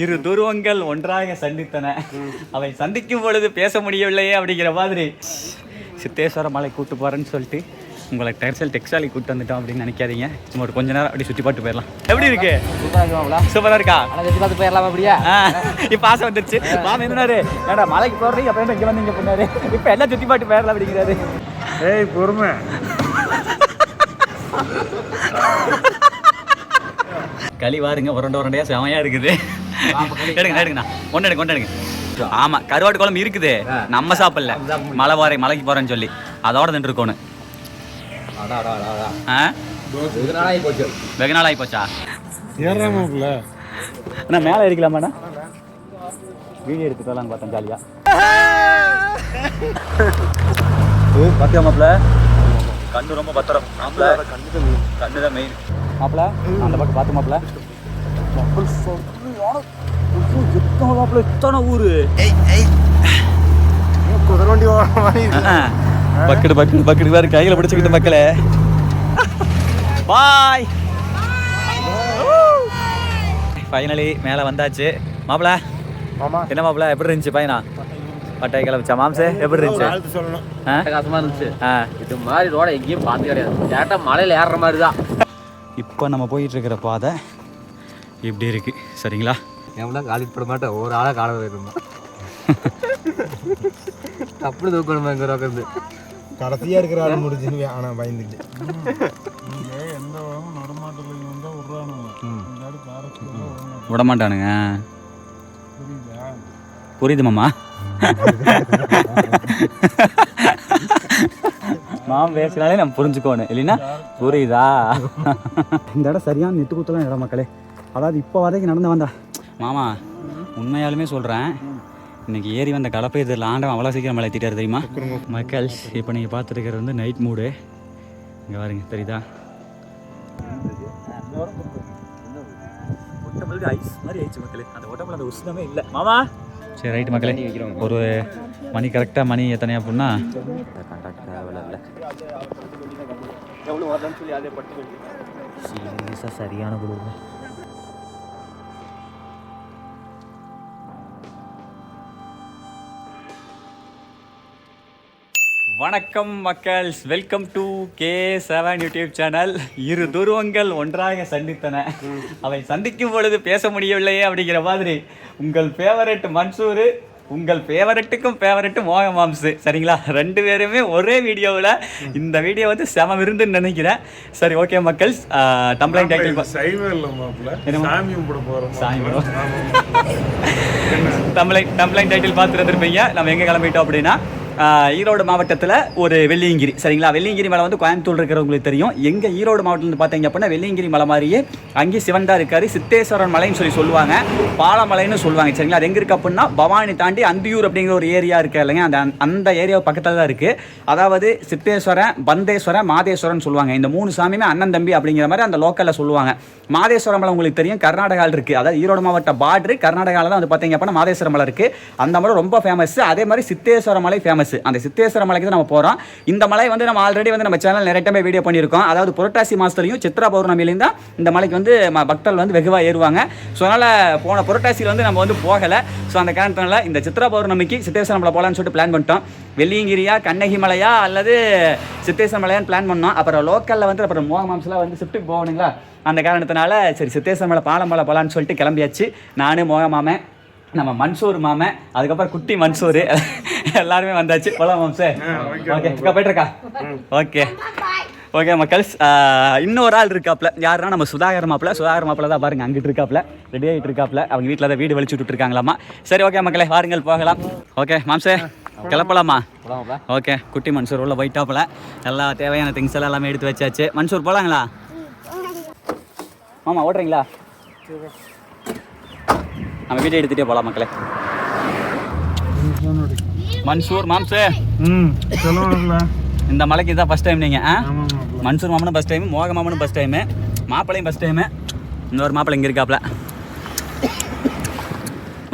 இரு துருவங்கள் ஒன்றாக சந்தித்தன, அவை சந்திக்கும் பொழுது பேச முடியவில்லையே அப்படிங்கிற மாதிரி. சித்தேஸ்வர மலை கூட்டு போறேன்னு சொல்லிட்டு உங்களை டெக்ஸ்டைல் கூட்டு வந்துட்டோம் அப்படின்னு நினைக்காதீங்க. சும்மா ஒரு கொஞ்ச நேரம் அப்படி சுற்றி பார்த்து போயிடலாம். எப்படி இருக்கு? சூப்பரா இருக்கா? சுற்றி பார்த்து போயிடலாம். அப்படியா? இப்போ ஆசை வந்துருச்சு. மாமா என்னன்னாரு, ஏடா மலைக்கு போடுறீங்க அப்புறம் இங்கே வந்து இங்கே பண்ணாரு, இப்போ எல்லாம் சுற்றி பார்த்து போயிடலாம் அப்படிங்கிறாரு. ஏய் பொறுமை. களி வாருங்க, உரண்டையா செமையா இருக்குது. எடுங்கண்ணா, ஒன்று எடுங்க. ஆமா, கருவாட்டு குழம்பு இருக்குது, நம்ம சாப்பிடல. மலைக்கு போறேன்னு சொல்லி அதோட தின்று இருக்கணும். வெகு நாள் ஆகி போச்சா? அண்ணா மேலே எடுக்கலாமாண்ணா? வீடியோ எடுத்துக்கலாம் பார்த்தேன் ஜாலியா. பார்த்தியா மாப்பிள்ள, கண்ணு ரொம்ப பத்திரம். கண்ணு தான் மெயின் மாப்பிள்ள. அந்த பக்கம் பார்த்து மாப்பிள்ள. எத்தனை ஊரு பக்கெட்டு வேறு கையில பிடிச்சுக்கிட்டு மக்களே. பாய். ஃபைனலி மேலே வந்தாச்சு மாப்பிள்ள. என்ன மாப்பிள்ள, எப்படி இருந்துச்சு பையனா? பட்டாய் கிளம்பிச்சா மாம்சே? எப்படி இருந்துச்சு? கஷ்டமா இருந்துச்சு. இது மாதிரி ரோட எங்கேயும் பார்த்து கிடையாது. டேட்டா மலையில் ஏறுற மாதிரி தான். இப்போ நம்ம போயிட்டு இருக்கிற பாதை இப்படி இருக்கு, சரிங்களா? எவ்வளோ காலிட்டு போட மாட்டேன், ஒரு ஆளாக கால போயிருந்தோம். அப்படி தூக்கணுமா இங்கே உட்காந்து கடைசியாக இருக்கிற ஆள் முடிஞ்சுன்னு ஆனால் பயந்துட்டு விட மாட்டானுங்க. புரியுது மாமா. மாம் பேசினாலே நம்ம புரிஞ்சுக்கோணும், இல்லைன்னா புரியுதா? இந்த இடம் சரியான நெட்டு குத்தலாம் இடம் மக்களே. அதாவது இப்போ வரைக்கும் நடந்து வந்தா மாமா, உண்மையாலுமே சொல்கிறேன், இன்னைக்கு ஏறி வந்த கலப்பை இதில் ஆண்டவன் அவ்வளோ சீக்கிரம் மழை ஏற்றிட்டார் தெரியுமா மக்கள்? இப்போ நீங்கள் பார்த்துருக்கிறது வந்து நைட் மூடு. இங்கே பாருங்க, தெரியுதா? ஐஸ் மாதிரி ஆயிடுச்சு மக்களே. அந்த ஒட்டப்பல அந்த உஷ்ணமே இல்லை மாமா. சரி ரைட்டு மக்களே, ஒரு மணி கரெக்டாக மணி எத்தனையா அப்படின்னா எவ்வளோ வரலன்னு சொல்லி அதே பட்டு சரியான குளிர். வணக்கம் மக்கள்ஸ், welcome to K7 YouTube channel. இரு துருவங்கள் ஒன்றாக சந்தித்தன, அவை சந்திக்கும் பொழுது பேச முடியவில்லையே அப்படிங்கிற மாதிரி. உங்கள் ஃபேவரட் மன்சூர், உங்கள் ஃபேவரட்டுக்கும் ஃபேவரட்டு மோக மாம்சு, சரிங்களா? ரெண்டு பேருமே ஒரே வீடியோவில். இந்த வீடியோ வந்து செம விருந்துன்னு நினைக்கிறேன். சரி ஓகே மக்கள்ஸ், தம்ப்ளைன் டைட்டில் தம்ப்ளைன் டைட்டில் பார்த்துட்டு இருந்திருப்பீங்க. நம்ம எங்கே கிளம்பிட்டோம் அப்படின்னா ஈரோடு மாவட்டத்தில் ஒரு வெள்ளியங்கிரி, சரிங்களா? வெள்ளியங்கிரி மலை வந்து கோயம்புத்தூர் இருக்கிறவங்களுக்கு தெரியும். எங்கள் ஈரோடு மாவட்டத்தில் பார்த்தீங்க அப்படின்னா வெள்ளியங்கிரி மலை மாதிரியே அங்கேயும் சிவன் தான் இருக்காரு. சித்தேஸ்வரன் மலைன்னு சொல்லி சொல்லுவாங்க, பாலமலைன்னு சொல்லுவாங்க, சரிங்களா? அது எங்கே இருக்குது அப்படின்னா பவானி தாண்டி அந்தியூர் அப்படிங்கிற ஒரு ஏரியா இருக்குது இல்லைங்க, அந்த ஏரியா பக்கத்தில் தான் இருக்குது. அதாவது சித்தேஸ்வரன், பந்தேஸ்வரன், மாதேஸ்வரன் சொல்லுவாங்க. இந்த மூணு சாமியுமே அண்ணன் தம்பி அப்படிங்கிற மாதிரி அந்த லோக்கலில் சொல்லுவாங்க. மாதேஸ்வரம் மலை உங்களுக்கு தெரியும், கர்நாடகாவில் இருக்குது. அதாவது ஈரோடு மாவட்ட பார்டரு கர்நாடகாவில் தான் வந்து பார்த்தீங்க அப்படின்னா மாதேஸ்வரம் மலை இருக்குது. அந்த மலை ரொம்ப ஃபேமஸ். அதே மாதிரி சித்தேஸ்வர மலை ஃபேமஸ். அந்த சித்தேஸ்வர மலைக்கு தான் நம்ம போகிறோம். இந்த மலை வந்து நம்ம ஆல்ரெடி வந்து நம்ம சேனல் நிறைய டைம் வீடியோ பண்ணியிருக்கோம். அதாவது புரட்டாசி மாதத்துலையும் சித்ரா பௌர்ணமியிலையும் தான் இந்த மலைக்கு வந்து பக்தர்கள் வந்து வெகுவாக ஏறுவாங்க. ஸோ அதனால் போன புரட்டாசியில் வந்து நம்ம வந்து போகலை. ஸோ அந்த காரணத்தினால இந்த சித்ரா பௌர்ணமிக்கு சித்தேஸ்வர மலை போகலான்னு சொல்லிட்டு பிளான் பண்ணிட்டோம். வெள்ளியங்கிரியா, கண்ணகி மலையா அல்லது சித்தேஸ்வர மலையான்னு பிளான் பண்ணோம். அப்புறம் லோக்கலில் வந்து அப்புறம் மோக மாம்செலாம் வந்து ஷிஃப்ட்டுக்கு போகணுங்களா, அந்த காரணத்தினால சரி சித்தேஸ்வர மலை பாலமலை போகலான்னு சொல்லிட்டு கிளம்பியாச்சு. நானும் மோக மாமன், நம்ம மன்சூர் மாமன், அதுக்கப்புறம் குட்டி மன்சூர், எல்லாருமே வந்தாச்சு. போலாம் மாம்சே. ஓகே போய்ட்டுருக்கா? ஓகே மக்கள்ஸ், இன்னொரு ஆள் இருக்காப்புல. யாருன்னா நம்ம சுதாகர் மாப்பிள்ள தான் பாருங்க, அங்கிட்டு இருக்காப்புல, ரெடி ஆகிட்டு இருக்காப்புல. அவங்க வீட்டில் தான் வீடு வலிச்சு விட்டுட்டு இருக்காங்களாமா. சரி ஓகே மக்களே, வாருங்கள் போகலாம். ஓகே மாம்சே கிளப்பலாமா? ஓகே, குட்டி மன்சூர் உள்ள போயிட்டாப்புல. எல்லா தேவையான திங்ஸ் எல்லாம் எல்லாமே எடுத்து வச்சாச்சு. மன்சூர் போகலாங்களா மாமா? ஓடுறீங்களா? நம்ம வீட்டை எடுத்துகிட்டே போகலாம் மக்களே. மன்சூர் மாம்சே, இந்த மலைக்கு தான் ஃபஸ்ட் டைம் நீங்கள்? மன்சூர் மாமனும் ஃபஸ்ட் டைமு, மோக மாமனும் ஃபஸ்ட் டைமு, மாப்பிள்ளையும் ஃபஸ்ட் டைமு. இன்னொரு மாப்பிள்ளை இங்கே இருக்காப்புல.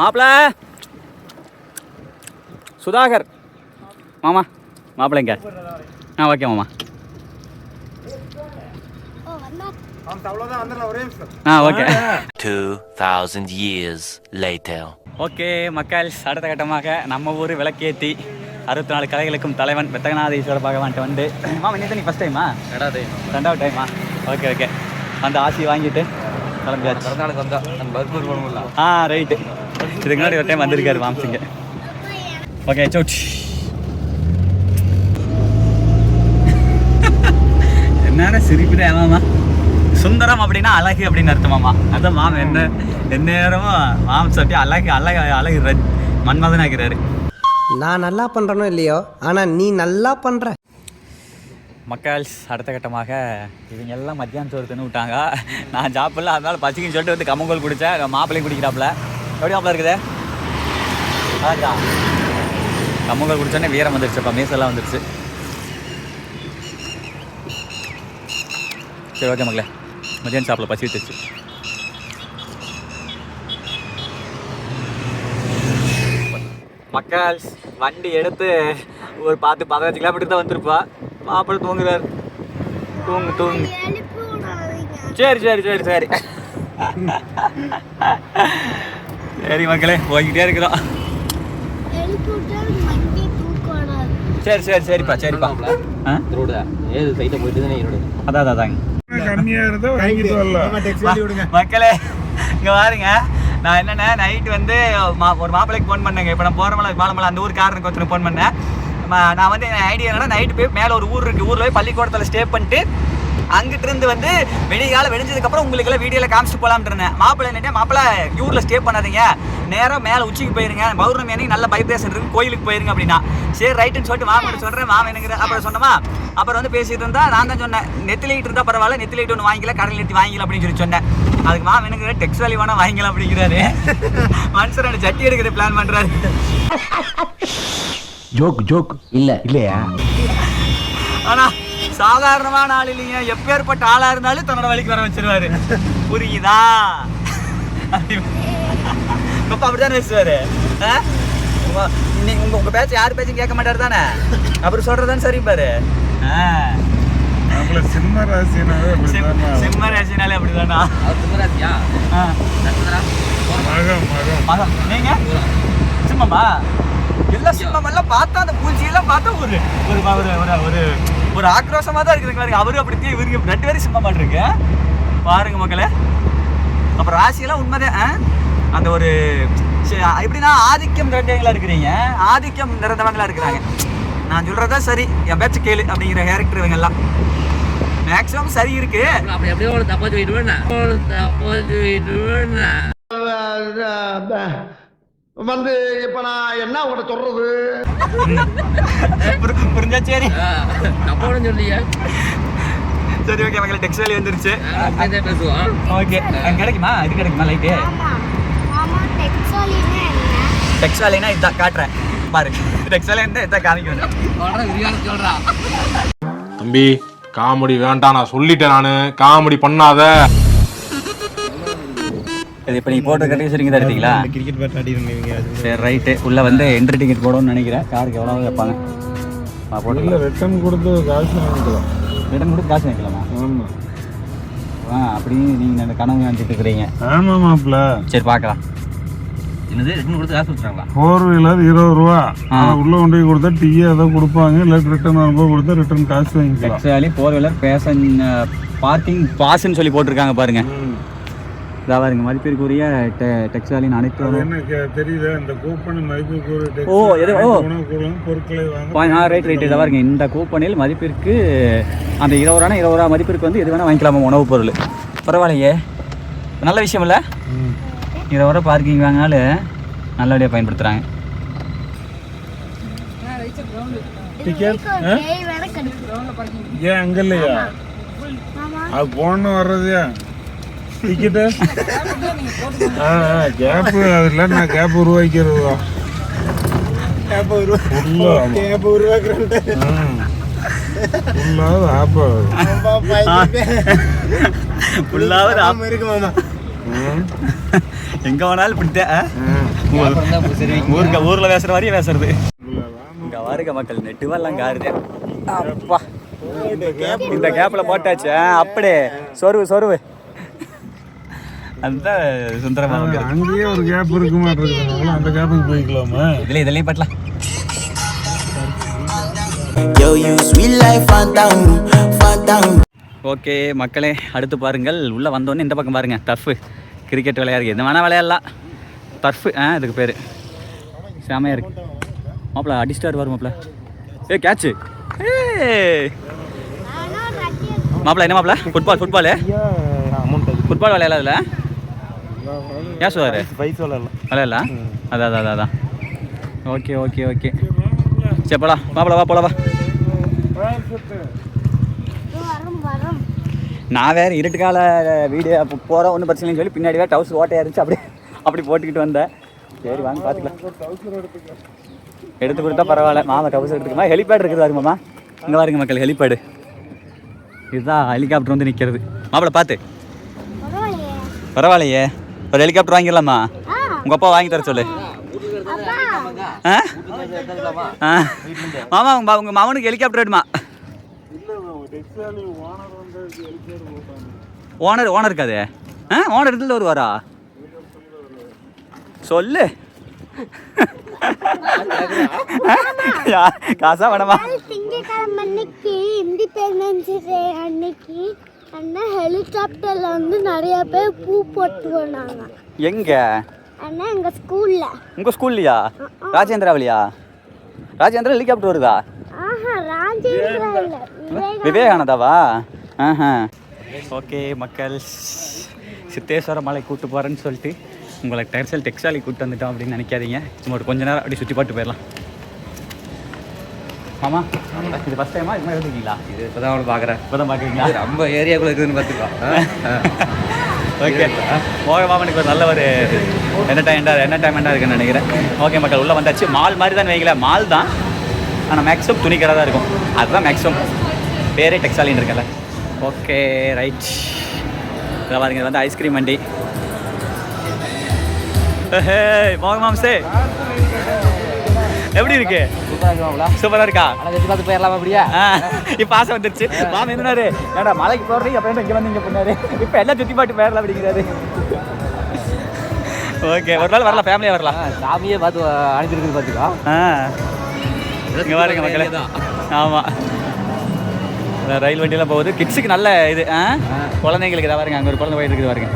மாப்பிள்ளை சுதாகர் மாமா, மாப்பிள்ளைங்க. ஓகே மாமா. அவ்வளோதான் வந்துடலாம் ஒரே நிமிஷம். Okay 2000 years later. ஓகே மக்கள், அடுத்த கட்டமாக நம்ம ஊர் விளக்கேற்றி 64 கலைகளுக்கும் தலைவன் வெத்தகநாதீஸ்வர பகவான்கிட்ட வந்து மாமா இன்னைக்கு நீ ஃபஸ்ட் டைமா? ரெண்டாவது டைமா? ஓகே ஓகே, அந்த ஆசி வாங்கிட்டு கிளம்பியாச்சு. பிறந்தநாளுக்கு வந்தா நம்ம பர்கூர் போகணும்ல. ரைட்டு. இதுக்கு முன்னாடி ஒரு டைம் வந்திருக்காரு வாம்சிங்க. ஓகே சோட். என்னென்ன சிரிப்பு தான் மாமா. சுந்தரம் அப்படின்னா அழகு அப்படின்னு அர்த்தமாமா. அதான் மாமா என்ன நேரமும் மாம்சம் அப்படியே அழகு அழகு அழகு மன்மதன் ஆகிறாரு. நான் நல்லா பண்றேனோ இல்லையோ, ஆனா நீ நல்லா பண்ற. மக்கள், அடுத்த கட்டமாக இவங்க எல்லாம் மத்தியானம் சோறு தின்னு விட்டாங்க. நான் சாப்பிடல, அதனால பசிக்குன்னு சொல்லிட்டு வந்து கம்மங்கோல் குடித்தேன். மாப்பிள்ளையும் குடிக்கிறாப்புல. எப்படி மாப்பிள்ள இருக்குது? அதான் கம்மங்கோல் குடித்தோடனே வீரம் வந்துருச்சுப்பா, மீசெல்லாம் வந்துருச்சு. சரி ஓகே மக்களே, மதியானம் சாப்பிடல, பசி விட்டுச்சு. மக்கள், வண்டி எடுத்து ஒரு 10-15 கிலோமீட்டர் தான் வந்துருப்பா. மாப்பிள்ளை தூங்குறாரு. தூங்கு. சரி சரி சரி சரி சரி மக்களே, போய்கிட்டே இருக்கிறோம். சரி சரி சரிப்பா சரிப்பா. ஏது சைட்டை போயிட்டு தானே ஈரோடு. அதாங்க கம்மியா இருந்தா வாங்கிட்டு வரலாம். மக்களே இங்கே பாருங்க, நான் என்னென்ன நைட்டு வந்து ஒரு மாப்பிள்ளைக்கு ஃபோன் பண்ணேங்க. இப்போ நான் போகிறமல பாலமலை அந்த ஊருக்காரனுக்கு ஒருத்தர் ஃபோன் பண்ணேன். நான் வந்து என் ஐடியா என்னன்னா, நைட்டு போய் மேலே ஒரு ஊர் இருக்குது, ஊரில் போய் பள்ளிக்கூடத்தில் ஸ்டே பண்ணிட்டு அங்கிட்டு இருந்து வந்து வெடிகாலம் வெடிஞ்சதுக்கப்புறம் உங்களுக்கெல்லாம் வீடியோவில் காமிச்சிட்டு போகலாம்னு இருந்தேன். மாப்பிள்ளை என்னட்டே, மாப்பிள்ளை ஊரில் ஸ்டே பண்ணாதீங்க, நேராக மேலே உச்சிக்கு போயிருங்க, பௌர்ணமி அன்னைக்கு நல்ல வைப்ரேஷன் இருக்குது, கோயிலுக்கு போயிருங்க அப்படின்னா. சரி ரைட்டுன்னு சொல்லிட்டு மாமன் சொல்கிறேன். மாமன் எனக்கு அப்புறம் சொன்னமா, அப்புறம் வந்து பேசிட்டு இருந்தா நான் தான் சொன்னேன், நெத்திலிட்டு இருந்தால் பரவாயில்ல, நெத்திலிட்டு ஒன்று வாங்கிக்கல, கடல் நெத்தி வாங்கிக்கல அப்படின்னு சொல்லி சொன்னேன். அதுக்கு மாமன் எனக்கு டெக்ஸ் வேலி வேணா வாங்கிக்கலாம் அப்படிங்கிறாரு. மனுஷன் சட்டி எடுக்கிற பிளான் பண்ணுறாரு. ஜோக் இல்லையா? ஆனால் சாதாரணமான ஆள் இல்லைங்க, எப்பேற்பட்ட ஆளாக இருந்தாலும் தன்னோட வழிக்கு வர வச்சிருவாரு. புரியுதா? அப்போ அப்படிதான் பேசுவாரு. நீங்க உங்க பேச்ச யார் பேச்சும் கேட்க மாட்டாரு தானே, அப்புறம் சொல்றதானே சரி பாரு. சிம்ம ராசினாலே அப்படிதானா? மகம் நீங்க சிம்மமா? எல்லா சிம்மம் எல்லாம் பார்த்தா அந்த பூச்சியெல்லாம் பார்த்தா ஒரு ஒரு ஒரு ஆக்ரோஷமா தான் இருக்குது பாருங்க. அவரு அப்படித்தான், இவருக்கு 2 பேரும் சிம்மமா இருக்கு பாருங்க மக்களே. அப்புறம் ராசியெல்லாம் உண்மைதான். அந்த ஒரு எப்படின்னா ஆதிக்கம் நிறைந்தவங்களா இருக்கிறீங்க, ஆதிக்கம் நிறைந்தவங்களா இருக்கிறாங்க. நான் சொல்றதா சரி, என் பேச்சு கேளு அப்படிங்கிற கேரக்டர் இவங்க எல்லாம் மேக்ஸிமம் சரி இருக்கு. வந்து இப்ப நான் என்ன உங்கள்கிட்ட சொல்றது? புரிஞ்சா சரி சொல்லியா? சரி ஓகே மக்களே, டெக்ஸ் வேலி வந்துருச்சு. பேசுவோம். ஓகே, கிடைக்குமா? இது கிடைக்குமா லைட்டு? டெக்ஸ் வேலினா இதான் காட்டுறேன் பாரு. டெக்ஸ் வேலி இதான் காமிக்கணும். தம்பி காமெடி வேண்டாம், நான் சொல்லிட்டேன். நானு காமெடி பண்ணாத. இது இப்போ நீங்கள் போட்டு கட்டி சரிங்க தான் எடுத்தீங்களா? கிரிக்கெட் பேட் ஆடிடுங்க. சரி ரைட்டு. உள்ளே வந்து என்ட்ரி டிக்கெட் போடணும்னு நினைக்கிறேன். காருக்கு எவ்வளோ வைப்பாங்க? போட்டு ரிட்டர்ன் கொடுத்து காசு வாங்கிக்கலாம். ரிட்டர்ன் கொடுத்து காசு வாங்கிக்கலாமா? ஆமாம். அப்படின்னு நீங்கள் அந்த கனவு நினச்சிட்டு இருக்கிறீங்க. ஆமாம் மாப்பிள்ள. சரி பார்க்கலாம். என்னது ரிட்டர்ன் கொடுத்து காசு கொடுத்துறாங்களா? 4 வீலர் 20 ரூபா. உள்ள கொண்டு போய் கொடுத்தா டீ ஏதோ கொடுப்பாங்க, இல்லை ரிட்டர்ன் வரும்போது கொடுத்தா ரிட்டர்ன் காசு வாங்கிக்கலாம். ஆக்சுவலி 4 வீலர் பேசன் பார்க்கிங் பாஸ்ன்னு சொல்லி போட்டிருக்காங்க பாருங்க. இதாக பாருங்க, மதிப்பிற்குரிய டெக்ஸ்டைலின் அனைத்து தெரியுதா இந்த கூப்பன் மதிப்பிற்கு பொருட்களை வாங்க. ரைட் இதாக பாருங்க, இந்த கூப்பனில் மதிப்பிற்கு அந்த 20 ரூபா மதிப்பிற்கு வந்து எது வேணால் வாங்கிக்கலாமா உணவுப் பொருள். பரவாயில்லையே, நல்ல விஷயம் இல்லை? 20 ரூபா பார்க்கிங் வாங்கினாலும் நல்லபடியாக பயன்படுத்துகிறாங்க. ஏன் அங்கே இல்லையா? அது போன வர்றதையா டிக்கெட்டு? கேப்பு அதில் நான் கேப் உருவாக்கிறதா? கேப் உருவாக்குறேன். எங்க வேணாலும் இப்படித்தான் ஊர்ல பேசுற மாதிரியே பேசுறது. இங்க வாருங்க மக்கள், நெட்டுவெல்லாம் காருது. அப்பா இந்த கேப்பில் போட்டாச்சு அப்படியே சொருவு அந்த சுந்தரமா அங்கேயே ஒரு கேப் இருக்கு மாட்டிருக்கோம், அந்த கேப்புக்கு போய்க்கலாமா? இதுலயும் பட்டலாம். ஓகே மக்களே, அடுத்து பாருங்கள். உள்ளே வந்தோடனே இந்த பக்கம் பாருங்கள், டர்ஃபு கிரிக்கெட் விளையாடுறது எது வேணால் விளையாடலாம். டர்ஃபு இதுக்கு பேர் செமையாக இருக்குது. மாப்பிள்ள அடிஸ்டார் வரும் மாப்பிள்ள. கேட்சு மாப்பிள்ள. என்ன மாப்பிள்ள? ஃபுட்பால் விளையாடல ஏன் சொல்லுவார்? விளையாடலாம். அதான் ஓகே சரிப்படா மாப்பிள்ள, போலவா. நான் வேறு இருட்டுக்கால வீடியோ போகிறோம், ஒன்றும் பிரச்சனை இல்லைன்னு சொல்லி பின்னாடி வேறு டவுசர் ஓட்டையாக இருந்துச்சு, அப்படி போட்டுக்கிட்டு வந்தேன். சரி வாங்க பார்த்துக்கலாம். எடுத்து கொடுத்தா பரவாயில்ல. மாமா டவுசர் எடுத்துக்குமா. ஹெலிபேட் இருக்குது மாமா, இங்கே பாருங்க மக்கள், ஹெலிபேடு இதுதான். ஹெலிகாப்டர் வந்து நிற்கிறது. மாப்பிள்ள பார்த்து. பரவாயில்லையே, ஒரு ஹெலிகாப்டர் வாங்கிடலாமா? உங்கள் அப்பா வாங்கி தர சொல்லு. மாமா உங்கள் மாமனுக்கு ஹெலிகாப்டர் வேணுமா? ஓனர் இருக்காது. ஓனர் இதில் வருவாரா? சொல்லு. காசா வேணாமா? திங்கக்கிழமை அன்னைக்கு இண்டிபெண்டன்ஸ் டே அன்னைக்கு அண்ணா ஹெலிகாப்டர்ல வந்து நிறைய பேர் பூ போட்டு போனாங்க. எங்க அண்ணா எங்க ஸ்கூல்ல. உங்க ஸ்கூல்லையா? ராஜேந்திராவிலையா? ராஜேந்திரா ஹெலிகாப்டர் வருதா? ராஜேந்திரா இல்ல, விவேகானந்தாவா? ஓகே மக்கள், சித்தேஸ்வர மலை கூட்டு போகிறேன்னு சொல்லிட்டு உங்களை டெக்ஸாலி கூப்பிட்டு வந்துட்டோம் அப்படின்னு நினைக்காதீங்க. சும்மா ஒரு கொஞ்ச நேரம் அப்படி சுற்றி பாட்டு போயிடலாம். ஆமாம், இது ஃபஸ்ட் டைமா இது மாதிரி எடுத்துக்கிங்களா? இது இப்போ தான் அவனை பார்க்குறேன். இப்போ தான் பார்க்குறீங்களா? ரொம்ப ஏரியாக்குள்ளே இருக்குதுன்னு பார்த்துக்கலாம். ஓகே, மாமனுக்கு ஒரு நல்ல ஒரு என்டர்டைன்மெண்ட்டாக இருக்குன்னு நினைக்கிறேன். ஓகே மக்கள், உள்ளே வந்தாச்சு. மால் மாதிரி தான் வைங்களேன், மால் தான். ஆனால் மேக்ஸிமம் துணி கடை தான் இருக்கும். அதுதான் மேக்ஸிமம் பேரே டெக்ஸாலின்னு இருக்கல. Okay right. இதை பாருங்க, இது வந்து ஐஸ்கிரீம் வண்டி. மாம்சே எப்படி இருக்கு? சூப்பராக இருக்கா? பார்த்து போயிடலாமா? அப்படியா? இப்போ ஆசை வந்துருச்சு. மாமா என்னன்னாரு, ஏடா மலைக்கு போடுறீங்க அப்புறம் இங்கே வந்து இங்கே பண்ணாரு. இப்போ எல்லாம் சுற்றி பாட்டு போயிடலாம் அப்படிங்கிறாரு. ஓகே, ஒரு நாள் வரலாம், ஃபேமிலியாக வரலாம். சாமியே பார்த்து அனுப்பியிருக்குது பார்த்துக்கோ. இங்கே பாருங்க மக்களே. ஆமாம், ரயில் வண்டியெல்லாம் போகுது. கிட்ஸுக்கு நல்ல இது. குழந்தைங்களுக்கு இதாக பாருங்க, அங்கே ஒரு குழந்தை போயிட்டு இருக்குது பாருங்க.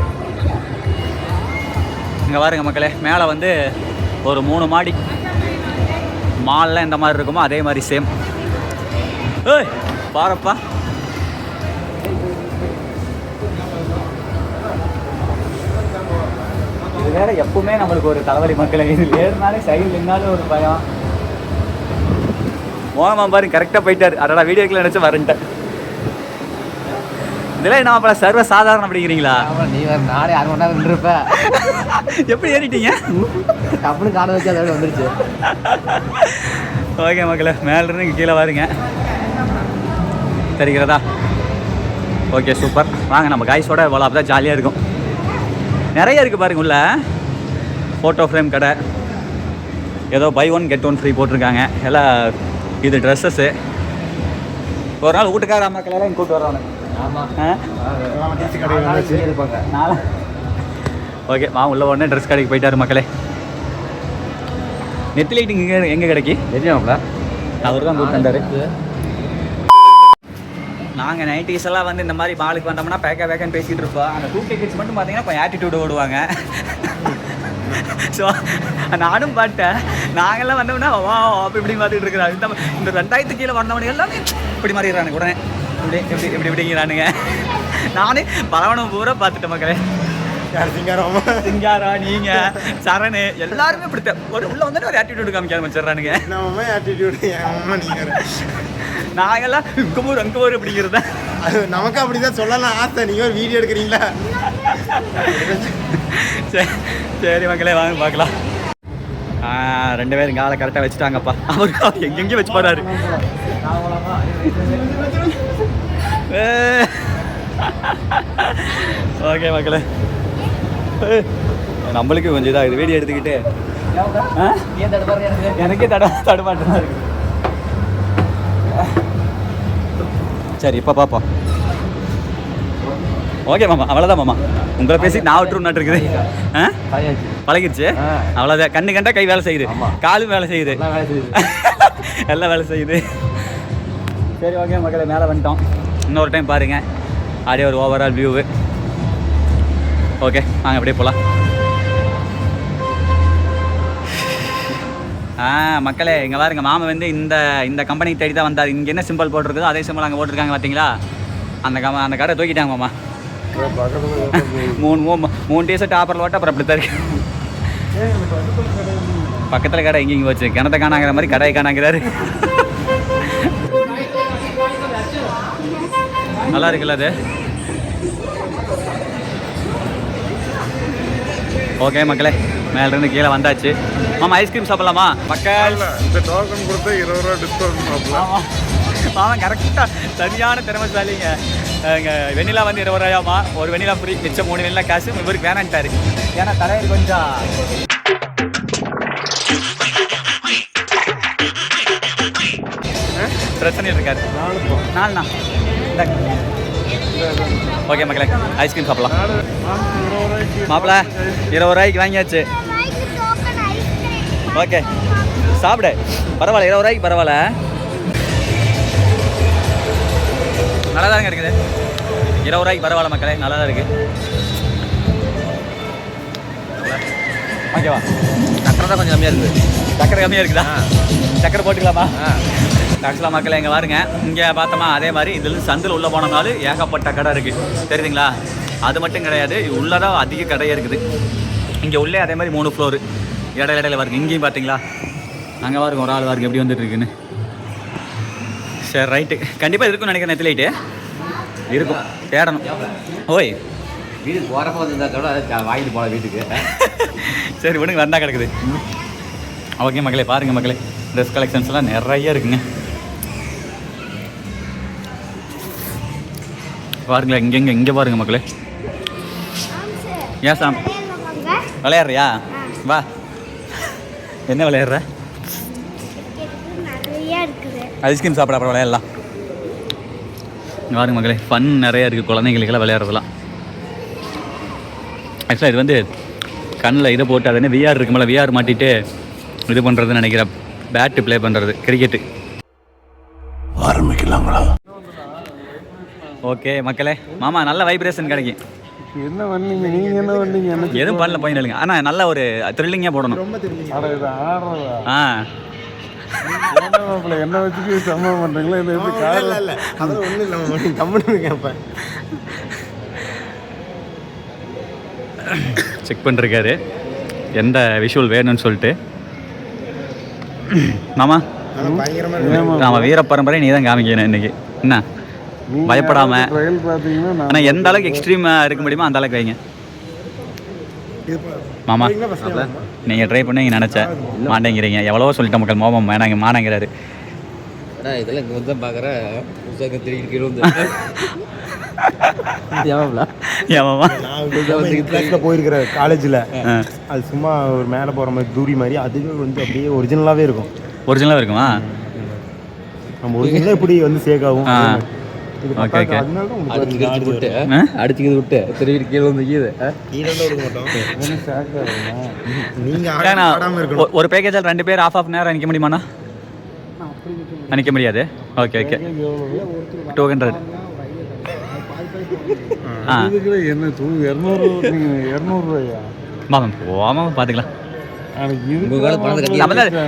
இங்கே பாருங்க மக்களே, மேலே வந்து ஒரு 3 மாடி. மால்லாம் எந்த மாதிரி இருக்குமோ அதே மாதிரி சேம். ஏய் பாருப்பா, இது வேற எப்பவுமே நம்மளுக்கு ஒரு தலைவலி மக்களே. இது ஏறினாலே சைடில் நின்னாலும் ஒரு பயம். மோகமா பாருங்க, கரெக்டாக போயிட்டார். அதோட வீடியோக்கில் நினச்சி வரேன்ட்டேன். இதெல்லாம் என்ன மாப்பிள்ள சர்வ சாதாரணம் அப்படிங்கிறீங்களா? நீ வேறு நானே 6 மணி நேரம் நின்றுருப்பேன். எப்படி ஏறிட்டீங்க? அப்படின்னு காண வச்சு அதோட வந்துருச்சு. ஓகே மக்களே, மேலேருந்து இங்கே கீழே வாருங்க, தெரிகிறதா? Okay super. வாங்க நம்ம காய்ஸோட போல, அப்போ தான் ஜாலியாக இருக்கும். நிறைய இருக்குது பாருங்க உள்ள. ஃபோட்டோ ஃப்ரேம் கடை, ஏதோ பை 1 get 1 ஃப்ரீ போட்டிருக்காங்க. எல்லாம் இது ட்ரெஸ்ஸஸ்ஸு. ஒரு நாள் வீட்டுக்கார அம்மாக்கெல்லாம் இங்கே கூப்பிட்டு வர்றாங்க. ஓகே, உள்ள உடனே ட்ரெஸ் கடைக்கு போயிட்டாரு மக்களே. நெத்தி லைட்டிங் எங்கே கிடைக்கி தெரியும்ல? அவர் தான் கூப்பிட்டு வந்தார். நாங்கள் 90s எல்லாம் வந்து இந்த மாதிரி மாலுக்கு வந்தோம்னா பேக்கன்னு பேசிகிட்டு இருப்போம். அந்த 2K கிட்ஸ் மட்டும் பார்த்தீங்கன்னா இப்போ ஆட்டிடியூடு ஓடுவாங்க. ஸோ நானும் பார்த்தேன். நாங்கள்லாம் வந்தோம்னா வா அப்படி இப்படி பார்த்துட்டு இருக்கிறாங்க. இந்த 2000 கீழே வந்தவனுங்க எல்லாமே இப்படி மாறிடுறானுங்க. உடனே இப்படி இப்படிங்கிறானுங்க. நானே பரவணம் பூரா பார்த்துட்டேன் மக்களே. சிங்காரா, நீங்க சரணு எல்லாருமே இப்படி ஒரு உள்ள வந்து ஒரு ஆட்டிடியூடு காமிக்க ஆரம்பிச்சிடுறானுங்க. நாங்கெல்லாம் அங்கே ஊர் அப்படிங்கிறத நமக்கு அப்படிதான் சொல்லலாம் ஆசை. நீங்க ஒரு வீடியோ எடுக்கிறீங்களா? சரி மக்களே, வாங்க பார்க்கலாம். 2 பேரும் காலை கரெக்டாக வச்சுட்டாங்கப்பா. அவர் எங்கெங்கேயும் வச்சு போறாரு. ஓகே மக்களே, நம்மளுக்கு கொஞ்சம் இதாக வீடியோ எடுத்துக்கிட்டு எனக்கே தடுமாட்டம் இருக்கு. சரி இப்போ பார்ப்போம். ஓகே மாமா, அவ்வளோதான் மாமா. உங்களை பேசி நான் விட்டுருன்னு இருக்குது. பழகிடுச்சு, அவ்வளோதான். கண்ணு கண்டா கை வேலை செய்யுது, காலும் வேலை செய்யுது, எல்லாம் வேலை செய்யுது. சரி ஓகே மக்களே, மேலே வந்துட்டோம். இன்னொரு டைம் பாருங்கள் அப்படியே ஒரு ஓவரால் வியூவு. ஓகே வாங்க அப்படியே போகலாம். மக்களே இங்கே பாருங்க, மாமா வந்து இந்த கம்பெனிக்கு தேடி தான் வந்தார். இங்கே என்ன சிம்பிள் போட்டிருக்குதோ அதே சிம்பிள் அங்கே போட்டிருக்காங்க பார்த்தீங்களா? அந்த கடை தூக்கிட்டாங்க மாமா. மூணு டீஷர்ட் ஆப்பரில் ஓட்ட அப்புறம் அப்படி தான் இருக்கு. பக்கத்தில் கடை எங்கேயும் வச்சு கிணத்தை காணாங்கிற மாதிரி கடையை காணாங்கிறாரு. நல்லா இருக்குல்ல அது? ஓகே மக்களே, மேலேருந்து கீழே வந்தாச்சு. மாமா ஐஸ்கிரீம் சாப்பிடலாமா? மக்கள் இந்த டோக்கன் கொடுத்தா 20 ரூபா டிஸ்கவுண்ட். மாமா கரெக்டாக சரியான திறமைசாலிங்க. வெண்ணிலா வந்து 20 ரூபாயாமா, ஒரு வெண்ணிலா ஃப்ரீ, மிச்சம் 3 வெண்ணிலா காசு இவருக்கு வேணான்ட்டாரு. ஏன்னா தலைவர் கொஞ்சம் பிரச்சனை இருக்காரு. 4 ஓகே மக்களே, ஐஸ்கிரீம் சாப்பிடலாம். மாப்பிள்ள 20 ரூபாய்க்கு வாங்கியாச்சு. ஓகே சாப்பிடு, பரவாயில்ல, 20 ரூபாய்க்கு பரவாயில்ல, நல்லா தாங்க இருக்குது. 20 ரூபாய்க்கு பரவாயில்ல மக்களே, நல்லா தான் இருக்குது. ஓகேவா? சக்கரை தான் கொஞ்சம் கம்மியாக இருக்குது. சக்கரை கம்மியாக இருக்குதா? சக்கரை போட்டுக்கலாமா? ஆக்சுவலாக மக்களே இங்கே பாருங்க, இங்கே பார்த்தோமா அதே மாதிரி இதில் சந்தில் உள்ளே போனோம்னாலும் ஏகப்பட்ட கடை இருக்குது, தெரியுதுங்களா? அது மட்டும் கிடையாது, உள்ளதான் அதிக கடையே இருக்குது. இங்கே உள்ளே அதே மாதிரி 3 ஃப்ளோரு இடையில பாருங்க. இங்கேயும் பார்த்தீங்களா? அங்கே பாருங்க ஒரு ஆள் பாருங்க எப்படி வந்துட்டு இருக்குன்னு. சரி ரைட்டு, கண்டிப்பாக இருக்குன்னு நினைக்கிறேன். நெத்தி லைட்டு இருக்கும், தேடணும். ஓய் வீட்டுக்கு போகிறப்ப வந்து கூட வாங்கிட்டு போகலாம் வீட்டுக்கு. சரி விடுங்க, வந்தால் கிடக்குது. ஓகே மக்களே பாருங்கள் மக்களே, ட்ரெஸ் கலெக்ஷன்ஸ்லாம் நிறைய இருக்குங்க. பாருங்களேன், இங்கே பாருங்க மக்களே. ஏன் சாம் விளையாடுறியா? வா, என்ன விளையாடுற? ஐஸ்கிரீம் சாப்பிட அப்புறம் விளையாடலாம். பாருங்க மக்களே, ஃபன் நிறையா இருக்குது குழந்தைங்களுக்கெல்லாம் விளையாடுறதுலாம். ஆக்சுவலாக இது வந்து கண்ணில் இதை போட்டு அது என்ன விஆர் இருக்கும்போல விஆர் மாட்டிட்டு இது பண்ணுறதுன்னு நினைக்கிறேன். பேட்டு ப்ளே பண்ணுறது, கிரிக்கெட்டு. ஆரம்பிக்கலாங்களா? ஓகே மக்களே, மாமா நல்ல வைப்ரேஷன் கிடைக்கும். என்ன பண்ணீங்க நீங்க? என்ன பண்ணீங்க? எதுவும் பண்ணல, போய் நில்லுங்க. ஆனால் நல்ல ஒரு த்ரில்லிங்காக போடணும். என்ன வச்சுக்கு சம்பவம் பண்றீங்களா? இல்ல அதெல்லாம் ஒண்ணும் இல்ல, கம்முன்னு கேட்பேன். செக் பண்ணிருக்காரு எந்த விஷுவல் வேணும்னு சொல்லிட்டு. மாமா நாம வீர பரம்பரை நீ தான் காமிக்கணும் இன்னைக்கு. என்ன பயப்படாம, ஆனால் எந்த அளவுக்கு எக்ஸ்ட்ரீமா இருக்க முடியுமோ அந்த அளவுக்கு வைங்க. மாமா நீங்கள் ட்ரை பண்ணி நினச்சேன் மாட்டேங்கிறீங்க. எவ்வளவோ சொல்லிட்டேன் மக்கள், மோபம் மாட்டேங்கிறாரு. இதெல்லாம் இங்கே வந்து பார்க்குறேன் போயிருக்கிற காலேஜில் அது சும்மா ஒரு மேலே போகிற மாதிரி தூரி மாதிரி, அதுவே வந்து அப்படியே ஒரிஜினலாகவே இருக்கும். ஒரிஜினலாக இருக்குமா? நம்ம ஒரிஜினலாக இப்படி வந்து சேகாவும். ஓகே ஓகே, அடிச்சுக்கிது விட்டு திரும்பி கீழே வந்து ஒரு பேக்கேஜில் 2 பேர் ஆஃப் நேரம் நிற்க முடியுமாண்ணா? நிற்க முடியாது. Okay okay, 200. என்ன 200 ரூபாயா? மாமா போமா பார்த்துக்கலாம்.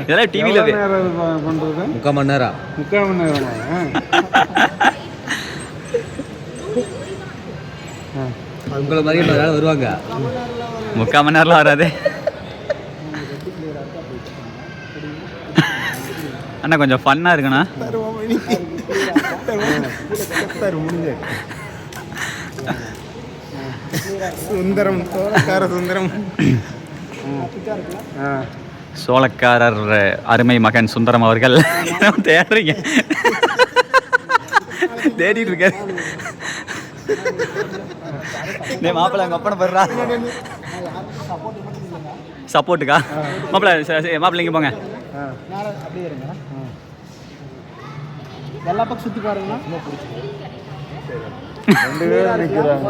இதெல்லாம் டிவியில் பண்றது 3/4 மணி நேரம். 3/4 மணி நேரமா? உங்களை மாதிரி வருவாங்க. 3/4 மணி நேரம்லாம் வராது அண்ணா, கொஞ்சம் ஃபன்னாக இருக்குண்ணா. சுந்தரம், சோழக்கார சுந்தரம். சோழக்காரர் அருமை மகன் சுந்தரம் அவர்கள் தேடுறீங்க, தேடிட்டு இருக்காரு. மாப்பிள்ள அங்கே ஒப்பனை போடுறா சப்போர்ட்டுக்கா? மாப்பிள்ள இங்கே போங்க. எல்லா பக்கம் சுற்றி பாருங்கண்ணா. ரெண்டு பேரும் நிற்கிறாங்க.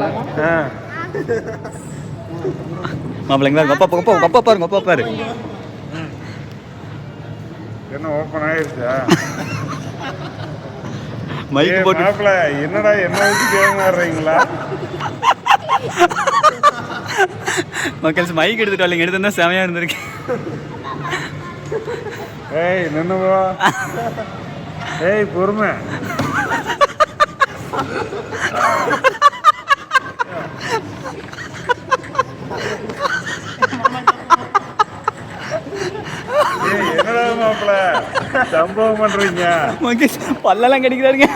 மாப்பிள்ளைங்களா கொப்பா பாரு. என்ன ஓப்பன் ஆயிருச்சா? மைக்கு போட்டு மாப்பிள்ள என்னடா என்ன வச்சு கேட்குறீங்களா? மக்கள்ஸ் மைக் எடுத்துட்டு வரலைங்க, எடுத்துருந்தா செமையா இருந்திருக்கு. ஏய் நின்னுவா. ஏய் பொறுமை. என்னடா மாப்பிள்ள சம்பவம் பண்றீங்க? மக்கள்ஸ் பல்லெல்லாம் கடிக்கிறாருங்க.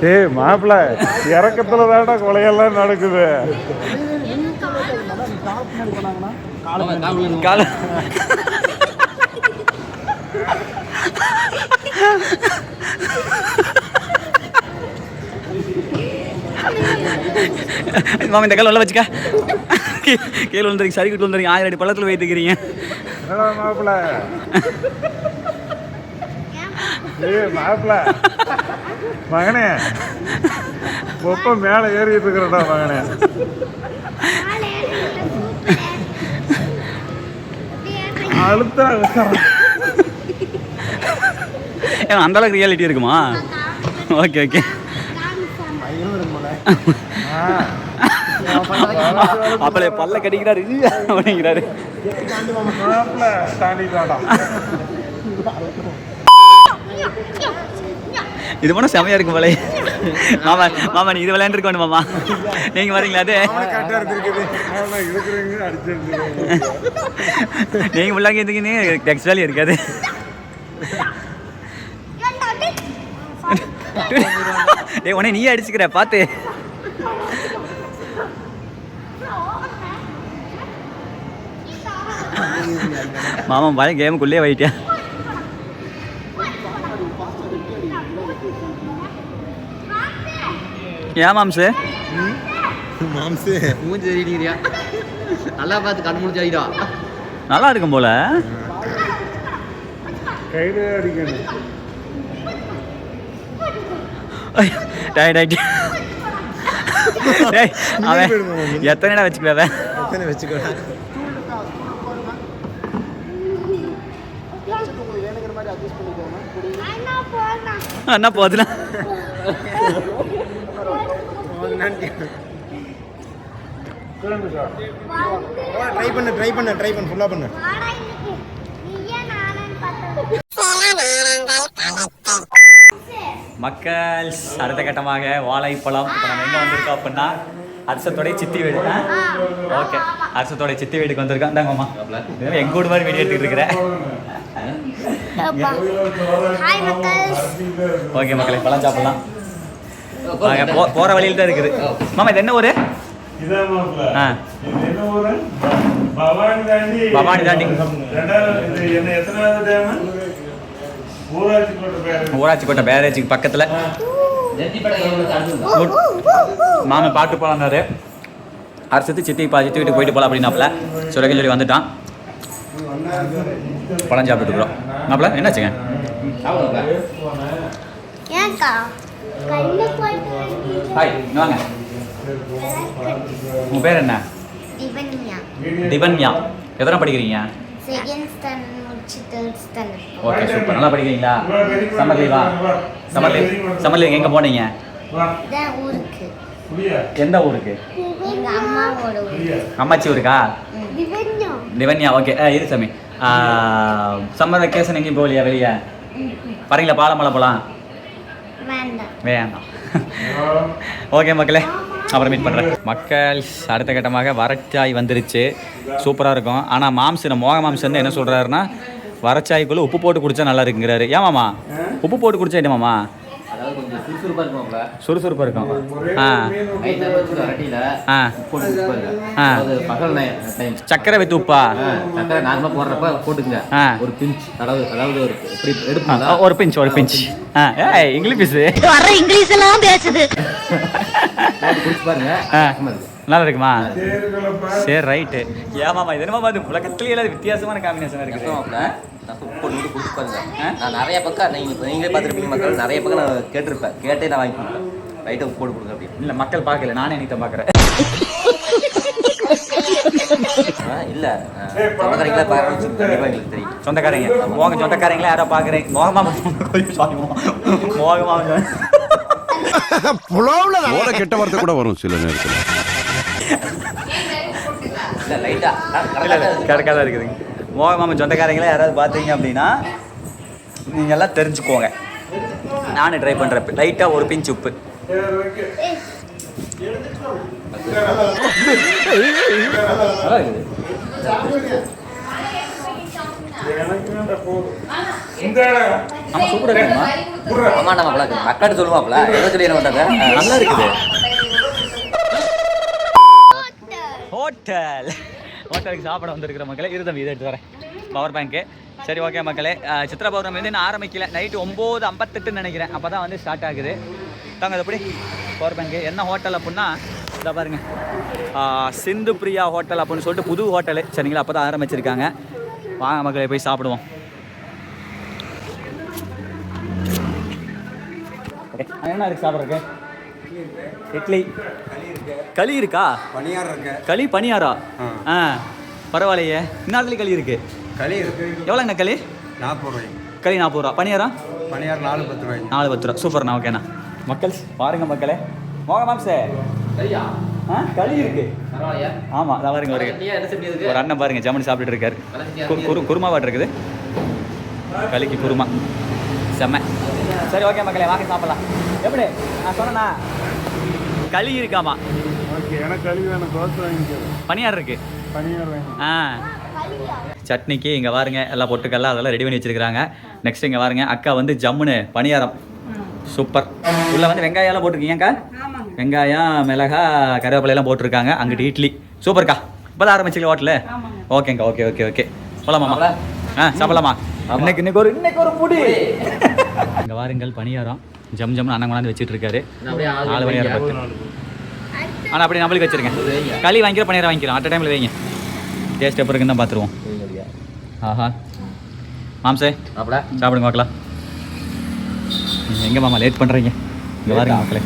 ஏய் மாப்பிள்ள இறக்கத்துல தான்டா கொலையெல்லாம் நடக்குது. கால மாமா இந்த கால உள்ள வச்சுக்க. கீழே விழுந்துருக்கு, சரிக்கிட்டு விழுந்துருக்கு. 1000 அடி பள்ளத்தில் வைத்துக்கிறீங்க. என்னடா மாப்பிள்ள? ஏய் மாப்பிள்ள மகனே ஒப்ப மேல ஏறிட்டு இருக்கிறடா மகனே. அழுத்தா அந்த அளவுக்கு ரியாலிட்டி இருக்குமா? Okay okay. அப்பளே பல்ல கடிக்கிறாரு அப்படிங்கிறாரு. மாப்பிள்ள தாண்டிட்டாடா. இது போனா செமையா இருக்கும் போல. மாமா நீ இது விளையாண்டுருக்க வேணும் மாமா. நீங்க வரீங்களா? அது நீங்க உள்ளாங்க எதுக்குன்னு டெக்ஸ்ட் வேலையும் இருக்காது. உடனே நீயே அடிச்சுக்கிற பார்த்து. மாமா பய கேமுக்குள்ளே வைட்டியா? ஏன் மாம்சு? மாம்சு மூஞ்சி தெரியுறியா? நல்லா பார்த்து கண் முடிச்சு அடிடா. நல்லா இருக்கும் போல. கையில அடிக்கணும். அவன் எத்தனை வச்சுக்கல வச்சுக்கோ. என்ன போதுல ட்ரை பண்ணு ஃபுல்லா பண்ணு. மக்கள் அடுத்த கட்டமாக வாழைப்பழம். இப்போ நம்ம எங்கே வந்திருக்கோம் அப்படின்னா அரசத்தோடைய சித்தி வீடு. ஓகே, அரசத்தோடைய சித்தி வீட்டுக்கு வந்திருக்கோம். இந்தாங்க மாமா, எங்க கூட மாதிரி வீடியோ எடுத்துக்கிட்டு இருக்கிறேன். ஓகே மக்களே, பழம் சாப்பிடலாம். போகிற வழியில் தான் இருக்குது. மாமா இது என்ன ஊர்? பவானி தாண்டி ஊராட்சிக்கோட்டை பேரேஜுக்கு பக்கத்தில். மாமா பாட்டு போகலான்னாரு. அரசத்து சித்தி வீட்டுக்கு போயிட்டு போகலாம் அப்படின்னாப்புல. சுரகில் சொல்லி வந்துட்டான். பழம் சாப்பிட்டு இருக்கிறோம். மாப்பிள்ள என்னாச்சுங்க? ஹாய், வாங்க. உங்கள் பேர் என்ன? திவன்யா. எத்தனை படிக்கிறீங்க? Okay super. நல்லா படிக்கிறீங்களா? சம்மர் லீவா? சம்மர் லீவ் எங்கே போனீங்க? எந்த ஊருக்கு? அம்மாச்சி ஊருக்கா? திவன்யா. ஓகே இரு சாமி. சம்மர் வெக்கேஷன் எங்கேயும் போகலையா வெளியே? வரீங்களா? பாலமலை போகலாம். வேண்டாம். ஓகே மக்களே, அப்புறம் மீட் பண்ணுறேன். மக்கள் அடுத்த கட்டமாக வரச்சாய் வந்துருச்சு. சூப்பராக இருக்கும். ஆனால் மாம்சு, மோக மாம்சு வந்து என்ன சொல்கிறாருன்னா, வரச்சாய்க்குள்ளே உப்பு போட்டு குடித்தா நல்லா இருக்குங்கிறாரு. ஏன் மாமா உப்பு போட்டு குடிச்சா என்ன மாமா? அதாவது கொஞ்சம் சுறுசுறுப்பாக இருக்கும்ல. சுறுசுறுப்பாக இருக்கும். பகல் டைம் சக்கரை வைத்து உப்பா? சக்கரை நார்மலாக போடுறப்ப போட்டுக்குங்க. ஒரு பிஞ்ச், அதாவது ஒரு இப்படி எடுப்பா. ஒரு பிஞ்ச். இங்கிலீஷ் இங்கிலீஷ் எல்லாம் பேசுது. குடிச்சு பாருங்க நல்லா இருக்குமா? சரி ரைட்டு. ஏமாமா இது என்னமா அது உலகத்துலேயே எல்லாம் வித்தியாசமான காம்பினேஷன் இருக்குது. நான் உப்பு போட்டு குடிச்சு பாருங்க. நான் நிறைய பக்கம் நீங்களே பார்த்துருப்பீங்க மக்கள், நிறைய பக்கம் நான் கேட்டிருப்பேன், கேட்டே நான் வாங்கி கொடுப்பேன். லைட்டாக உப்பு போட்டு கொடுங்க அப்படின்னு. இல்லை மக்கள் பார்க்கல, நானே இன்னைக்கு பார்க்குறேன். இல்லை சொந்தக்காரங்களா பார்க்கணும், கண்டிப்பாக எங்களுக்கு தெரியும். சொந்தக்காரங்க உங்க சொந்தக்காரங்களா யாரோ பார்க்குறேன். மோகமாமா போட கெட்ட வார்த்தை கூட வரும் சில நேரத்தில். இல்லை லைட்டாக இல்லை கரெக்டாக தான் இருக்குதுங்க. மோகமாமன் சொந்தக்காரங்களே யாராவது பார்த்தீங்க அப்படின்னா நீங்கள் எல்லாம் தெரிஞ்சுக்கோங்க. நானும் ட்ரை பண்ணுறப்ப லைட்டாக ஒரு பிஞ்ச் உப்பு. நல்லா இருக்குது. நம்ம சூப்பராக இருக்குமா? ஆமா நம்ம மக்கள்கிட்ட சொல்லுவாப்ல, எதை சொல்லி என்ன பண்ணுறாங்க, நல்லா இருக்குது. ஹோட்டலுக்கு சாப்பிட வந்திருக்கிற மக்களே இருதம் இதை எடுத்து வரேன் பவர் பேங்க்கு. சரி ஓகே மக்களே, சித்ரா பௌர்ணமி வந்து நான் ஆரம்பிக்கல, நைட்டு 9:58 நினைக்கிறேன், அப்போ தான் வந்து ஸ்டார்ட் ஆகுது. தாங்க அது எப்படி பவர் பேங்க்கு என்ன ஹோட்டல் அப்படின்னா இதை பாருங்க, சிந்து பிரியா ஹோட்டல் அப்படின்னு சொல்லிட்டு புது ஹோட்டலு. சரிங்களா, அப்போ தான் ஆரம்பிச்சிருக்காங்க. வாங்க மக்களே போய் சாப்பிடுவோம். என்ன இருக்கு சாப்பிட்றதுக்கு? இட்லி, களி இருக்கா? பனியாரம் இருக்கு. களி பனியாரா? பரவாயில்லையே, இந்நேரத்துலேயும் களி இருக்கு. களி இருக்கு. எவ்வளோங்கண்ணா களி? 40 ரூபாய். களி 40 ரூபா. பனியாரா? பனியாரம் 4-10 ரூபாய். 4-10 ரூபா. சூப்பர்ண்ணா. ஓகேண்ணா. மக்கள் பாருங்க மக்களே, மோகமாம்சே களி இருக்கு. பரவாயில்லையா? ஆமாம் அதான் பாருங்க ஒரு என்ன செஞ்சு இருக்கு? ஒரு அண்ணன் பாருங்க ஜம்முன்னு சாப்பிட்டுட்டு இருக்காரு. குருமா வாட்டு இருக்குது, களிக்கு குருமா செம்ம. சரி ஓகே மக்களே வாங்க சாப்பிடலாம். எப்படி நான் சொன்னேண்ணா களி இருக்காமா? ஓகே, எனக்கு கழுவி வேணும். தோசை வாங்கிக்கிறேன். பனியார் இருக்கு. பனியார் வேணும். சட்னிக்கு இங்கே பாருங்க எல்லாம் பொட்டுக்கல்ல அதெல்லாம் ரெடி பண்ணி வச்சிருக்காங்க. நெக்ஸ்ட் இங்கே பாருங்க அக்கா வந்து ஜம்முன்னு பனியாரம் சூப்பர். உள்ள வந்து வெங்காயம்லாம் போட்டிருக்கீங்கக்கா, வெங்காயம் மிளகா கருவேப்பிலையெல்லாம் போட்டிருக்காங்க. அங்கிட்டு இட்லி சூப்பர்க்கா. இப்போ தான் ஆரம்பிச்சிங்க ஹோட்டலு? ஓகேங்க்கா. ஓகே ஓகே ஓகே போலாமாம்மா? சாப்பிடலாமா? இன்னைக்கு ஒரு முடி. இங்கே வாருங்கள் பனியாரம் ஜம் ஜம்னு அண்ணன் கொண்டாந்து வச்சுட்டு இருக்காரு. 4 பனியாரம் 10. ஆனால் அப்படி நம்மளுக்கு வச்சிருங்க. களி வாங்கிக்கிற பனியாரம் வாங்கிக்கிறோம். அட் டைமில் வைங்க, டேஸ்ட் எப்போ இருக்குன்னு தான் பார்த்துருவோம். ஆஹா மாம்சே சாப்பிடுங்க பார்க்கலாம். எங்கே மாமா லேட் பண்ணுறீங்க? இங்கே பாருங்க மக்களே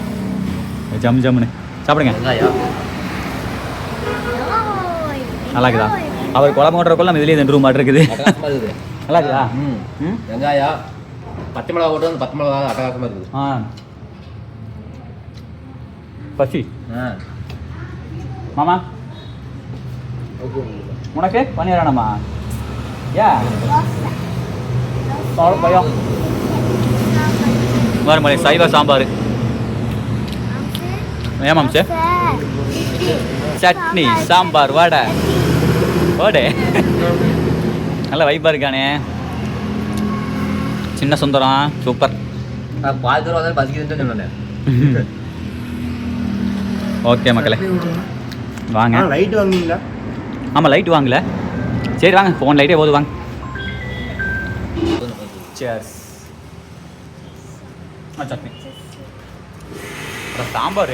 ஜம் ஜம்னு சாப்பிடுங்க. நல்லா இருக்குதா? அவர் குழம்பு ஓட்டுறக்குள்ள நம்ம இதுலேயே 2 ரூம் மாட்டு இருக்குது. நல்லா இருக்குதா? வெங்காயம் 10 மிளகா போட்டு வந்து 10 மிளகா அட்டகாசமாக இருக்குது. பசி மாமா உனக்கு பனியாரானம்மா? பயம் மறுமலை சைவ சாம்பார். ஏமாம் சார் சட்னி சாம்பார் வடை வடை நல்ல வைப்பாக இருக்கானே. சின்ன சுந்தரம் சூப்பர். பால் தூரம் வந்தாலும் பசிக்குதுன்னு சொன்னேன். ஓகே மக்களே வாங்க. லைட் வாங்குவீங்களா? ஆமாம் லைட் வாங்கல. சரி வாங்க, ஃபோன் லைட்டே போது வாங்க. சேர்ஸ். சட்னி அப்புறம் சாம்பார்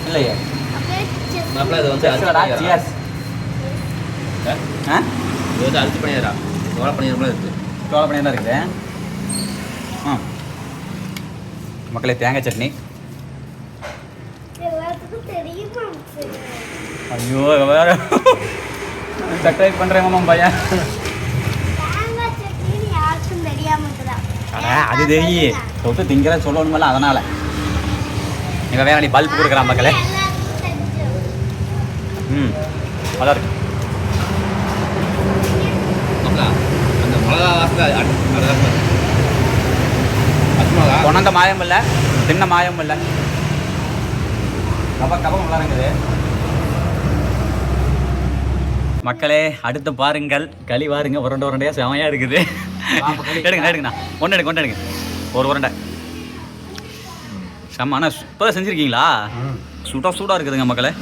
இல்லையே. இது வந்து அரிசி பணியாரா, சோள பணியாரம் இருக்குது. சோள பணியாரம் தான் இருக்குது. மக்களே தேங்காய் சட்னி. ஐயோ வேற சர்ப்ரைஸ் பண்ணுறேன் மாமா பையன். அது தெரியும் தொட்டு திங்கிற சொல்லணுமில்ல, அதனால இவன் வேற நீ பல்ப் கொடுக்குறான் மக்களே. அதான் இருக்கு. அந்த மிளகா கொண்டாந்த மாயம் இல்லை, சின்ன மாயம் இல்லை. கபம் நல்லா இருக்குது. மக்களே அடுத்து பாருங்கள் களி பாருங்க, உருண்டையாக செமையாக இருக்குது. எடுங்கண்ணா ஒன்று எடுங்க ஒரு உருண்டை செம்ம. ஆனால் சூப்பராக செஞ்சுருக்கீங்களா? சூடாக இருக்குதுங்க மக்களே.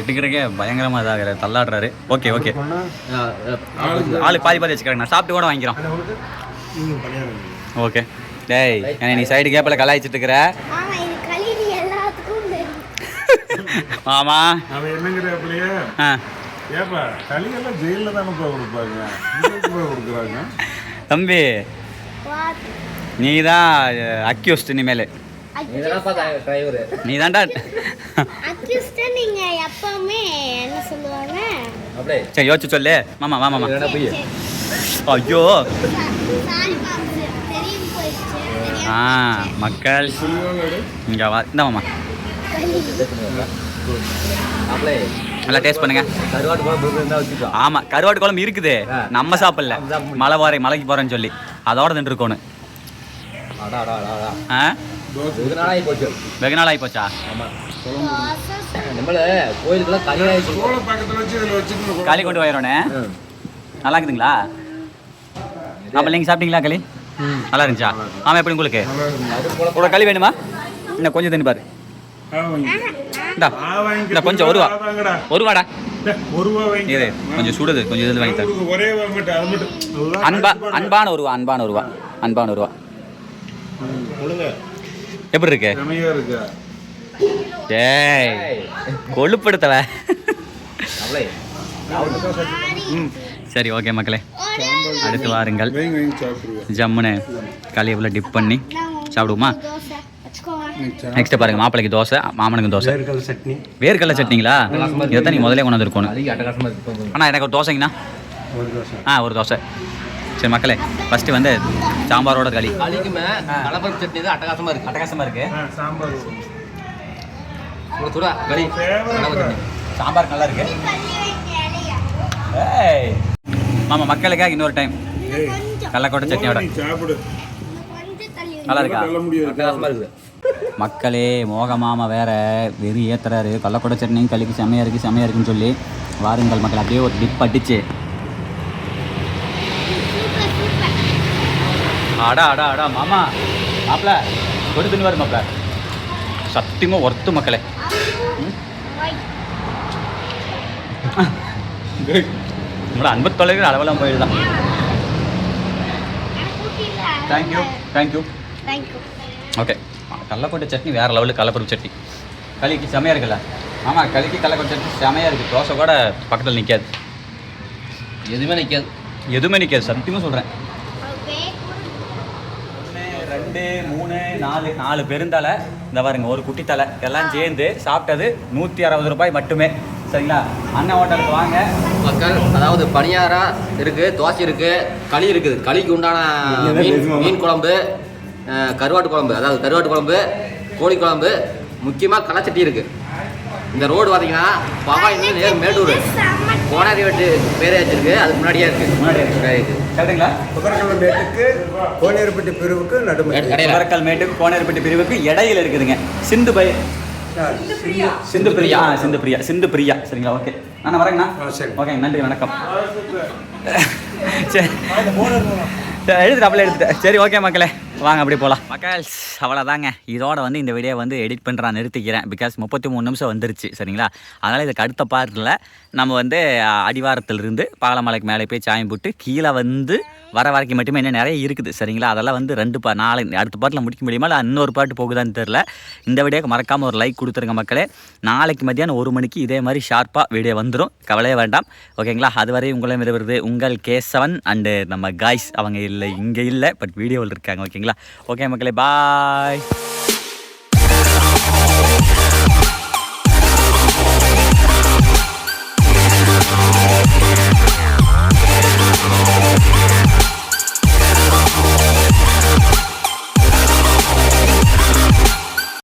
எடுக்கிறக்கே பயங்கரமாக இதாகிற தள்ளாடுறாரு. ஓகே ஓகே, ஆளுக்கு பாதி பாதி வச்சுக்கிறேன். நான் சாப்பிட்டு கூட வாங்கிக்கிறோம். ஓகே டேய், நீ சைடு கேப்பில் கலாய்ச்சிட்டு இருக்கிற ஆமா இது களி எல்லாத்துக்கும் தெரியும். ஆமா. அவன் என்னங்கிற அப்படியே ஆ ஏப்பா களியெல்லாம் ஜெயிலில் தானேப்பா கொடுப்பாங்க, இங்கே கொடுக்குறாங்க. தம்பி What? நீ தான் அக்யூஸ்ட் இனிமேல். டிரைவர் நீ தான்டா. அக்யூஸ்ட் நீங்க எப்பவுமே என்ன சொல்லுவாங்க? அப்படியே சரி யோசிச்சு சொல்லு. மாமா வா மாமா. போய் ஐயோ சாரி பாப்ஸ் தெரியும் போயிடுச்சு. ஆ மக்கள் இங்கே வா. இந்த மாமா அப்படியே நல்லா டேஸ்ட் பண்ணுங்க. கருவாட்டு குழம்பு இருந்தால் வச்சுக்கோ. ஆமாம், கருவாட்டு குழம்பு இருக்குது, நம்ம சாப்பிடல. மலைக்கு போகிறேன்னு சொல்லி அதோட நின்றுருக்கோன்னு. அடா அடா அடா அடா ஆ வெகு நாளாகி போச்சு. வெகு நாள் ஆகி போச்சா? நம்மள கோயிலுக்குலாம் களி ஆயிடுச்சு. சோள பக்கத்தில் வச்சு இதில் வச்சுக்கணும். களி கொண்டு போயிடறோண்ணே. நல்லா இருக்குதுங்களா? அப்போ நீங்கள் சாப்பிட்டீங்களா களி? நல்லா இருந்துச்சா? ஆமாம். எப்படி உங்களுக்கு ஒரு களி வேணுமா? இன்னும் கொஞ்சம் தண்ணி பாரு. இந்தா இந்த கொஞ்சம் ஒரு வாடா ஒரு ரூபா வாங்கி இது கொஞ்சம் சுடுது, கொஞ்சம் இது வாங்கி தரேன். ஒரே மட்டும் அது மட்டும் அன்பான ஒரு ரூபா. எப்படி இருக்கு? செமையா இருக்கா? டேய் கொழுப்படுத்தல. அப்படியே சரி ஓகே மக்களே, அடுத்து வாருங்கள். வாங்கி சாப்பிடுவேன். ஜம்முன்னு களியை டிப் பண்ணி சாப்பிடுவோமா? தோசை வச்சுக்கோங்க. நெக்ஸ்ட் பாருங்க, மாப்பிளைக்கு தோசை, மாமனுக்கு தோசை. வேர்க்கடலை சட்னிங்களா? இதைத்தான் நீ முதல்ல கொண்டு வந்துருக்கணும். களி அட்டகாசமாக இருக்கு. அண்ணா எனக்கு ஒரு தோசைங்கண்ணா. ஒரு தோசை. சரி மக்களே, ஃபஸ்ட்டு வந்து சாம்பாரோட களி. களிக்குமே கலப்பருப்பு சட்னி தான் அட்டகாசமாக இருக்குது. அட்டகாசமாக இருக்குது. சாம்பார் ஒரு சுடா களி கலப்பருப்பு சட்னி. சாம்பார் நல்லா இருக்கு. களி வைக்க இலையா? ஏய் மாமா, மக்களுக்காக இன்னொரு டைம் கடலக்கொட்டை சட்னியோட. நீ சாப்பிடு. கொஞ்சம் தள்ளி நல்லா இருக்கா? சொல்ல முடியாது. அட்டகாசமாக இருக்குது. மக்களே, மோகமாமா வேற வெறி ஏத்துறாரு. கடலக்கொட்டை சட்னியும் களிக்கு செமையாக இருக்குன்னு சொல்லி வாருங்கள் மக்கள். அப்படியே ஒரு டிப் அடிச்சு அடா மாமா மாப்பிள கொடு தின்னு வரும் மாப்பிள. சத்தியமாக ஒர்த்து மக்களே. நம்மளோட அன்பு தொலைகிற அளவெல்லாம் போயிடலாம். தேங்க்யூ. தேங்க்யூ. ஓகே, கடலக்கொட்டை சட்னி வேறு லெவலுக்கு. கடலப்பருப்பு சட்னி களிக்கு செமையாக இருக்குல்ல? ஆமாம், களிக்கு கடலக்கொட்டை சட்னி செமையாக இருக்குது. தோசை கூட பக்கத்தில் நிற்காது, எதுவுமே நிற்காது. சத்தியமாக சொல்கிறேன். 1 2 3 4 4 பெருந்தலை, இந்த பாருங்க ஒரு குட்டி தலை, எல்லாம் சேர்ந்து சாப்பிட்டது 160 ரூபாய் மட்டுமே. சரிங்களா? அண்ணன் ஹோட்டலுக்கு வாங்க மக்கள். அதாவது பனியாரா இருக்குது, தோசை இருக்குது, களி இருக்குது. களிக்கு உண்டான மீன் குழம்பு, கருவாட்டு குழம்பு, கோழி குழம்பு, முக்கியமாக களைச்சட்டி இருக்குது. இந்த ரோடு பார்த்தீங்கன்னா பவானி நேர் மேட்டூர் கோனாரி வெட்டு பேரே வச்சிருக்கு. அதுக்கு முன்னாடியே இருக்குது. கேட்டுங்களா? குதிரக்கல்மேட்டுக்கு கோனேரிப்பட்டி பிரிவுக்கு நடுமை குதிரக்கல்மேட்டுக்கு கோனேரிப்பட்டி பிரிவுக்கு இடையில இருக்குதுங்க. சிந்து பிரியா. சரிங்களா? ஓகே, நான் வரேங்கண்ணா. ஓகே, நன்றி, வணக்கம். சரி எடுத்துட்டேன். சரி ஓகே மக்களே, வாங்க அப்படி போகலாம். மக்கள்ஸ், அவ்வளோதாங்க. இதோட வந்து இந்த வீடியோ வந்து எடிட் பண்ணுறா நிறுத்திக்கிறேன். பிகாஸ் 33 நிமிஷம் வந்துருச்சு. சரிங்களா? அதனால் இதுக்கு அடுத்த பார்ட்டில் நம்ம வந்து அடிவாரத்திலிருந்து பாலமலைக்கு மேலே போய் சாயம் போட்டு கீழே வந்து வர வரைக்கும் மட்டுமே இன்னும் நிறைய இருக்குது. சரிங்களா? அதெல்லாம் வந்து 2 நாளைக்கு அடுத்த பாட்டில் முடிக்க முடியுமா, இல்லை இன்னொரு பாட்டு போகுதான்னு தெரில. இந்த வீடியோக்கு மறக்காமல் ஒரு லைக் கொடுத்துருங்க மக்களே. நாளைக்கு மத்தியானம் 1 மணிக்கு இதே மாதிரி ஷார்ப்பாக வீடியோ வந்துடும், கவலையே வேண்டாம். ஓகேங்களா? அதுவரை உங்களை வருவது உங்கள் கேசவன் அண்டு நம்ம காய்ஸ். அவங்க இங்கே இல்லை, பட் வீடியோவில் இருக்காங்க. ஓகேங்களா? ஓகே மக்களே, பாய்.